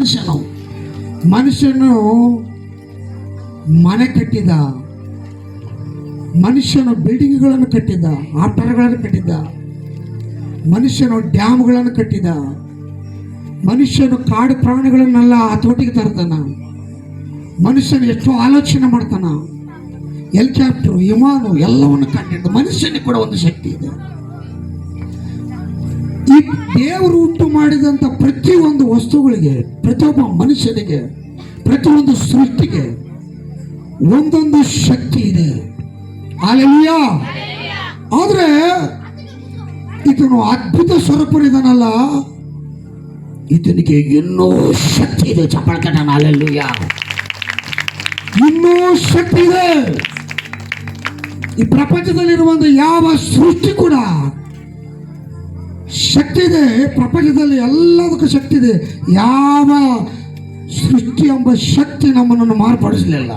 ಮನುಷ್ಯನು ಮನೆ ಕಟ್ಟಿದ, ಮನುಷ್ಯನು ಬಿಲ್ಡಿಂಗ್ಗಳನ್ನು ಕಟ್ಟಿದ, ಆಟಗಳನ್ನು ಕಟ್ಟಿದ, ಮನುಷ್ಯನು ಡ್ಯಾಮ್ಗಳನ್ನು ಕಟ್ಟಿದ, ಮನುಷ್ಯನು ಕಾಡು ಪ್ರಾಣಿಗಳನ್ನೆಲ್ಲ ಹತೋಟಿಗೆ ತರ್ತಾನ, ಮನುಷ್ಯನು ಎಷ್ಟೋ ಆಲೋಚನೆ ಮಾಡ್ತಾನ, ಹೆಲಿಕಾಪ್ಟರ್ ವಿಮಾನ ಎಲ್ಲವನ್ನು ಕಂಡಿದ್ದ. ಮನುಷ್ಯನಿಗೆ ಕೂಡ ಒಂದು ಶಕ್ತಿ ಇದೆ. ಈ ದೇವರು ಉಂಟು ಮಾಡಿದಂಥ ಪ್ರತಿಯೊಂದು ವಸ್ತುಗಳಿಗೆ, ಪ್ರತಿಯೊಬ್ಬ ಮನುಷ್ಯನಿಗೆ, ಪ್ರತಿಯೊಂದು ಸೃಷ್ಟಿಗೆ ಒಂದೊಂದು ಶಕ್ತಿ ಇದೆ. ಹಲ್ಲೆಲೂಯಾ. ಆದ್ರೆ ಇದನ್ನು ಅದ್ಭುತ ಸ್ವರೂಪನಿದಾನಲ್ಲ, ಇದನಿಗೆ ಇನ್ನೂ ಶಕ್ತಿ ಇದೆ. ಚಪ್ಪಳಕಟ. ಹಲ್ಲೆಲೂಯಾ. ಇನ್ನೂ ಶಕ್ತಿ ಇದೆ. ಈ ಪ್ರಪಂಚದಲ್ಲಿರುವಂತ ಯಾವ ಸೃಷ್ಟಿ ಕೂಡ ಶಕ್ತಿ ಇದೆ. ಪ್ರಪಂಚದಲ್ಲಿ ಎಲ್ಲದಕ್ಕೂ ಶಕ್ತಿ ಇದೆ. ಯಾವ ಸೃಷ್ಟಿ ಎಂಬ ಶಕ್ತಿ ನಮ್ಮನ್ನು ಮಾರ್ಪಡಿಸಲಿಲ್ಲ.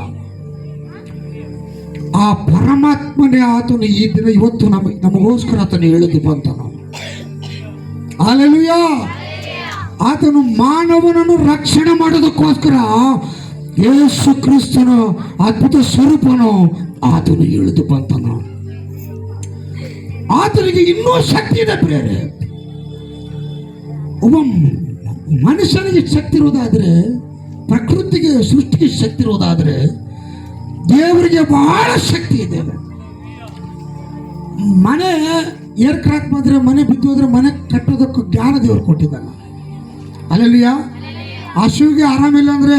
ಆ ಪರಮಾತ್ಮನೇ ಆತನು ಈ ದಿನ ಇವತ್ತು ನಮಗೋಸ್ಕರ ಆತನು ಹೇಳಿದ್ದು ಬಂತನು. ಹಲ್ಲೆಲೂಯಾ. ಆತನು ಮಾನವನನ್ನು ರಕ್ಷಣೆ ಮಾಡೋದಕ್ಕೋಸ್ಕರ ಯೇಸು ಕ್ರಿಸ್ತನ ಅದ್ಭುತ ಸ್ವರೂಪನು ಆತನು ಇಳಿದು ಬಂತನು. ಆತನಿಗೆ ಇನ್ನೂ ಶಕ್ತಿ ಇದೆ ಪ್ರಿಯರೇ. ಒಬ್ಬ ಮನುಷ್ಯನಿಗೆ ಶಕ್ತಿ ಇರೋದಾದ್ರೆ, ಪ್ರಕೃತಿಗೆ ಸೃಷ್ಟಿಗೆ ಶಕ್ತಿ ಇರೋದಾದ್ರೆ, ದೇವರಿಗೆ ಬಹಳ ಶಕ್ತಿ ಇದೆ. ಮನೆ ಏರ್ ಕ್ರಾಕ್ ಬಂದ್ರೆ, ಮನೆ ಬಿದ್ದು ಹೋದ್ರೆ ಮನೆ ಕಟ್ಟೋದಕ್ಕೂ ಜ್ಞಾನ ದೇವರು ಕೊಟ್ಟಿದ್ದಾನೆ. ಹಲ್ಲೆಲೂಯಾ. ಹಸುವಿಗೆ ಆರಾಮಿಲ್ಲ ಅಂದ್ರೆ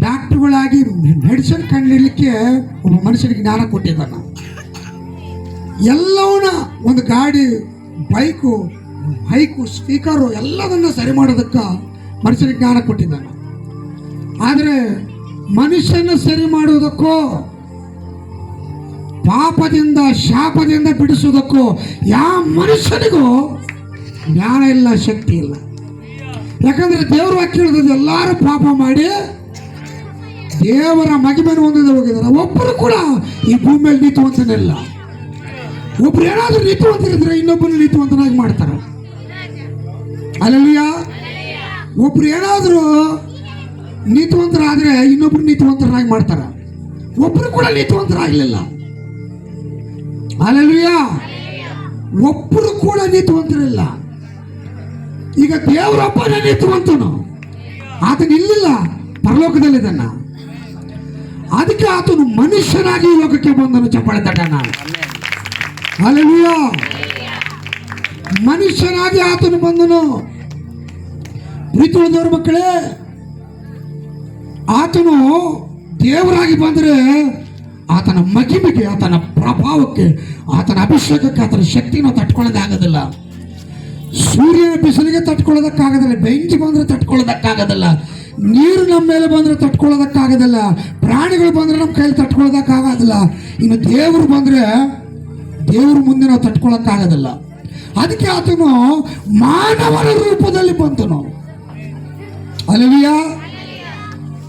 ಡಾಕ್ಟರ್ಗಳಾಗಿ ಮೆಡಿಸಿನ್ ಕಂಡುಹಿಡಲಿಕ್ಕೆ ಒಬ್ಬ ಮನುಷ್ಯನಿಗೆ ಜ್ಞಾನ ಕೊಟ್ಟಿದ್ದಾನ. ಎಲ್ಲವನ್ನ, ಒಂದು ಗಾಡಿ, ಬೈಕು, ಸ್ಪೀಕರು ಎಲ್ಲದನ್ನ ಸರಿ ಮಾಡೋದಕ್ಕೆ ಮನುಷ್ಯನಿಗೆ ಜ್ಞಾನ ಕೊಟ್ಟಿದ್ದಾನೆ. ಆದರೆ ಮನುಷ್ಯನ ಸರಿ ಮಾಡುವುದಕ್ಕೋ, ಪಾಪದಿಂದ ಶಾಪದಿಂದ ಬಿಡಿಸುವುದಕ್ಕೋ ಯಾವ ಮನುಷ್ಯನಿಗೂ ಜ್ಞಾನ ಇಲ್ಲ, ಶಕ್ತಿ ಇಲ್ಲ. ಯಾಕಂದ್ರೆ ದೇವರು ವಾಕ್ಯ ಹೇಳಿದ ಎಲ್ಲರೂ ಪಾಪ ಮಾಡಿ ದೇವರ ಮಹಿಮೆಯನ್ನು ಹೊಂದಿದ ಹೋಗಿದ್ದಾರೆ. ಒಬ್ಬರು ಕೂಡ ಈ ಭೂಮಿಯಲ್ಲಿ ನೀತಿವಂತನಿಲ್ಲ. ಒಬ್ರು ಏನಾದ್ರೂ ನೀತಿವಂತರಿದ್ರೆ ಇನ್ನೊಬ್ಬರು ನೀತಿವಂತನಾಗಿ ಮಾಡ್ತಾರೆ. ಹಲ್ಲೆಲೂಯಾ. ಒಬ್ರು ಏನಾದ್ರೂ ನೀತಿವಂತರಾದ್ರೆ ಇನ್ನೊಬ್ರು ನೀತಿವಂತರಾಗಿ ಮಾಡ್ತಾರೆ. ಒಬ್ರು ಕೂಡ ನೀತಿವಂತರಾಗಲಿಲ್ಲ. ಹಲ್ಲೆಲೂಯಾ. ಒಬ್ಬರು ಕೂಡ ನೀತಿವಂತರಿಲ್ಲ. ಈಗ ದೇವರೊಬ್ಬನೇ ನೀತಿವಂತನು. ಆತನ ಇಲ್ಲಿಲ್ಲ, ಪರಲೋಕದಲ್ಲಿದ್ದಾನ. ಅದಕ್ಕೆ ಆತನು ಮನುಷ್ಯನಾಗಿ ಲೋಕಕ್ಕೆ ಬಂದನು. ಚಪ್ಪಾಳೆ ತಟ್ಟಣ. ಹಲ್ಲೆಲೂಯಾ. ಮನುಷ್ಯನಾಗಿ ಆತನು ಬಂದನು. ಪ್ರೀತಿಯುಳ್ಳವರ ಮಕ್ಕಳೇ, ಆತನು ದೇವರಾಗಿ ಬಂದರೆ ಆತನ ಮಹಿಮೆಗೆ, ಆತನ ಪ್ರಭಾವಕ್ಕೆ, ಆತನ ಅಭಿಷೇಕಕ್ಕೆ, ಆತನ ಶಕ್ತಿನ ತಟ್ಕೊಳ್ಳೋದಾಗೋದಿಲ್ಲ. ಸೂರ್ಯನ ಬಿಸಿಲಿಗೆ ತಟ್ಕೊಳ್ಳೋದಕ್ಕಾಗೋದಿಲ್ಲ. ಬೆಂಕಿ ಬಂದರೆ ತಟ್ಕೊಳ್ಳೋದಕ್ಕಾಗೋದಿಲ್ಲ. ನೀರು ನಮ್ಮ ಮೇಲೆ ಬಂದರೆ ತಟ್ಕೊಳ್ಳೋದಕ್ಕಾಗೋದಿಲ್ಲ. ಪ್ರಾಣಿಗಳು ಬಂದರೆ ನಮ್ಮ ಕೈಯಲ್ಲಿ ತಟ್ಕೊಳ್ಳೋದಕ್ಕಾಗೋದಿಲ್ಲ. ಇನ್ನು ದೇವರು ಬಂದರೆ ದೇವ್ರ ಮುಂದೆ ನಾವು ತಟ್ಕೊಳ್ಳೋಕ್ಕಾಗೋದಿಲ್ಲ. ಅದಕ್ಕೆ ಆತನು ಮಾನವನ ರೂಪದಲ್ಲಿ ಬಂತನು. ಹಲ್ಲೆಲೂಯಾ.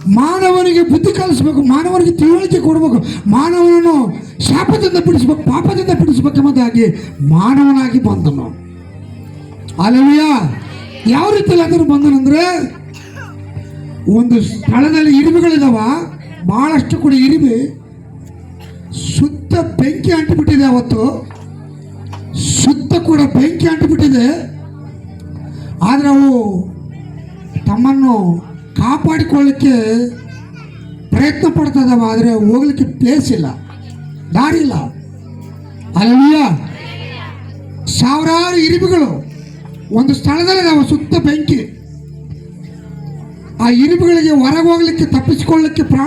ಮಾನವನಿಗೆ ಬುದ್ಧಿ ಕಲಿಸ್ಬೇಕು, ಮಾನವನಿಗೆ ತಿಳುವಳಿಕೆ ಕೊಡಬೇಕು, ಮಾನವನನ್ನು ಶಾಪದಿಂದ ಬಿಡಿಸ್ಬೇಕು, ಪಾಪದಿಂದ ಬಿಡಿಸ್ಬೇಕೆಂಬುದಾಗಿ ಮಾನವನಾಗಿ ಬಂದನು. ಹಲ್ಲೆಲೂಯಾ. ಯಾವ ರೀತಿಯಲ್ಲಿ ಅದನ್ನು ಬಂದನಂದ್ರೆ, ಒಂದು ಸ್ಥಳದಲ್ಲಿ ಇರುವೆಗಳಿದಾವ, ಬಹಳಷ್ಟು ಕೂಡ ಇರುವೆ, ಸುತ್ತ ಬೆಂಕಿ ಅಂಟಿಬಿಟ್ಟಿದೆ. ಅವತ್ತು ಸುತ್ತ ಕೂಡ ಬೆಂಕಿ ಅಂಟಿಬಿಟ್ಟಿದೆ. ಆದರೆ ಅವು ತಮ್ಮನ್ನು ಕಾಪಾಡಿಕೊಳ್ಳಲಿಕ್ಕೆ ಪ್ರಯತ್ನ ಪಡ್ತಾ ಇದಾವೆ. ಆದರೆ ಹೋಗ್ಲಿಕ್ಕೆ ಪ್ಲೇಸ್ ಇಲ್ಲ, ದಾರಿ ಇಲ್ಲ. ಹಲ್ಲೆಲೂಯಾ. ಸಾವಿರಾರು ಇರುವೆಗಳು ಒಂದು ಸ್ಥಳದಲ್ಲಿ ನಾವು ಸುತ್ತ ಬೆಂಕಿ. ಆ ಇರುವೆಗಳಿಗೆ ಹೊರಗೆ ಹೋಗ್ಲಿಕ್ಕೆ, ತಪ್ಪಿಸಿಕೊಳ್ಳಲಿಕ್ಕೆ ಪ್ರಾಣ